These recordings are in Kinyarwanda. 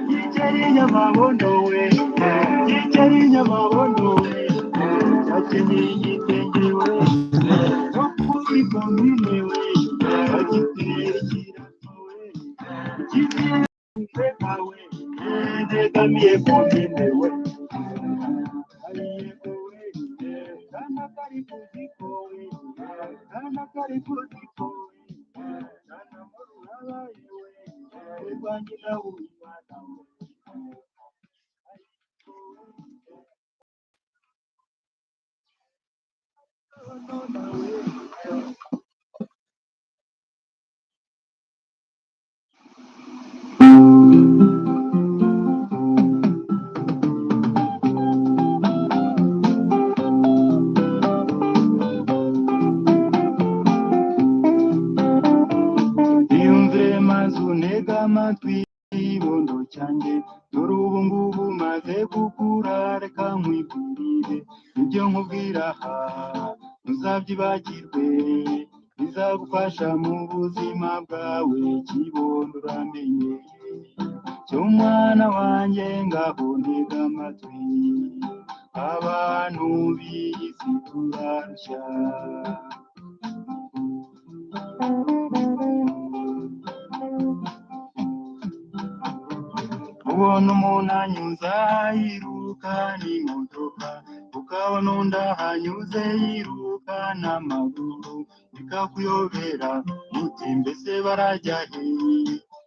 Gikeri nyamabondo we, Gikeri nyamabondo we, akenyeye igitenge we, no kuri komine we, agiteye ikirato we, giteye umuteka we, yegamiye komine we, ayiyego we, kana kari kuziko we, kana kari kuziko we, kana muru nabaye we, urwanjye nawe umwana we. Iyumvire maze unega amatwi ibondo cyanjye, dore ubu ngubu maze gukura, reka nkwibwirire ibyo nkubwira aha ntuzabyibagirwe, bizagufasha mu buzima bwawe, kibondo uramenye cyo mwana wanjye, ngaho ntega amatwi, abantu b'isi turarushya. Ubona umuntu anyuza yiruka n'imodoka, ukabona undi ahanyuze yiruka n'amaguru, bikakuyobera uti mbese barajya he?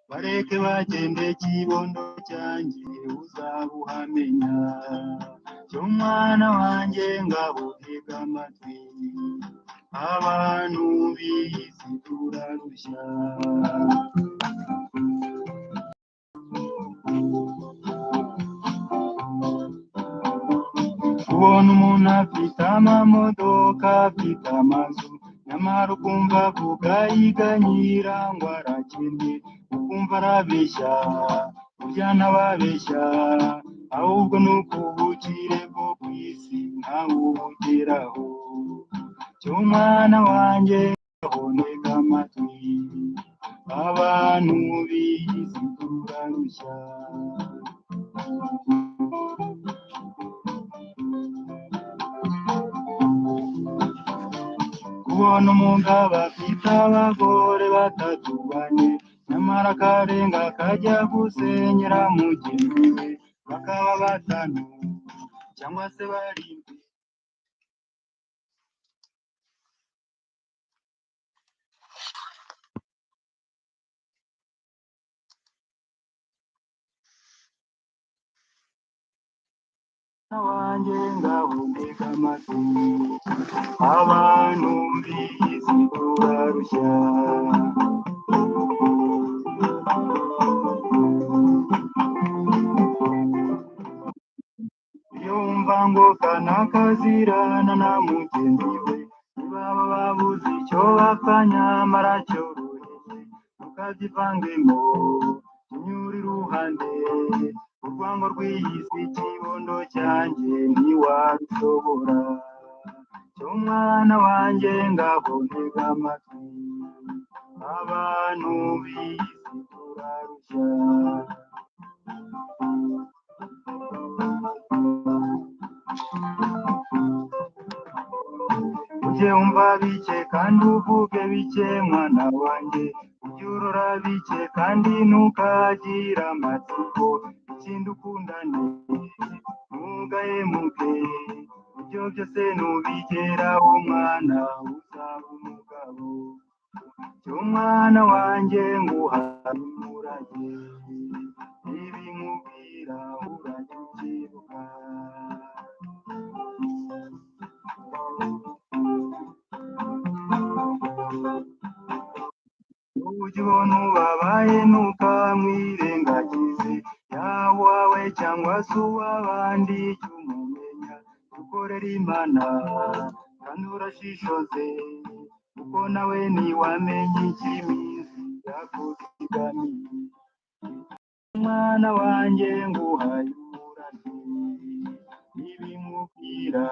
Bareke bagende, kibondo cyanjye uzabuhamenya, cyo mwana wanjye, ngaho tega amatwi, abantu b'isi turarushya. Ubona umuntu afite amamodoka, afite amazu, nyamara ukumva avuga yiganyira ngo arakennye, ukumva arabeshya, burya ntababeshya, ahubwo ni ubukire bwo ku isi ntawe ubugeraho, cyo mwana wanjye, ngaho ntega amatwi, abantu b'isi turarushya. Kubona umugabo afite abagore batatu bane, nyamara akarenga akajya gusenyera mugenzi we, bakaba batanu cyangwa se barindwi. Mwana wanjye, ngaho ntega amatwi, abantu b'isi turarushya. Iyo wumva ngo kanaka azirana na mugenzi we, ntibaba babuze icyo bapfa, nyamara cyoroheje, ntukabyivangemo, unyura iruhande, urwango rw'iyi si, kibondo cyanjye ntiwabishobora, cyo mwana wanjye, ngaho ntega amatwi, abantu b'isi turarushya. Ujye wumva bike kandi uvuge bike, mwana wanjye, ujye urora bike kandi ntukagire amatsiko, ikindi ukundane ntugahemuke, ibyo byose nubigeraho mwana uzaba umugabo, cyo mwana wanjye, nguhaye umurage, ibi nkubwira urajya ubyibuka. Ujye ubona ubabaye ntukamwirengagize, yaba uwawe cyangwa se uw'abandi, jya umumenya, ukorera Imana kandi urashishoze, kuko nawe ntiwamenya icyo iminsi yakuzigamiye, mwana wanjye, nguhaye umurage, ibi nkubwira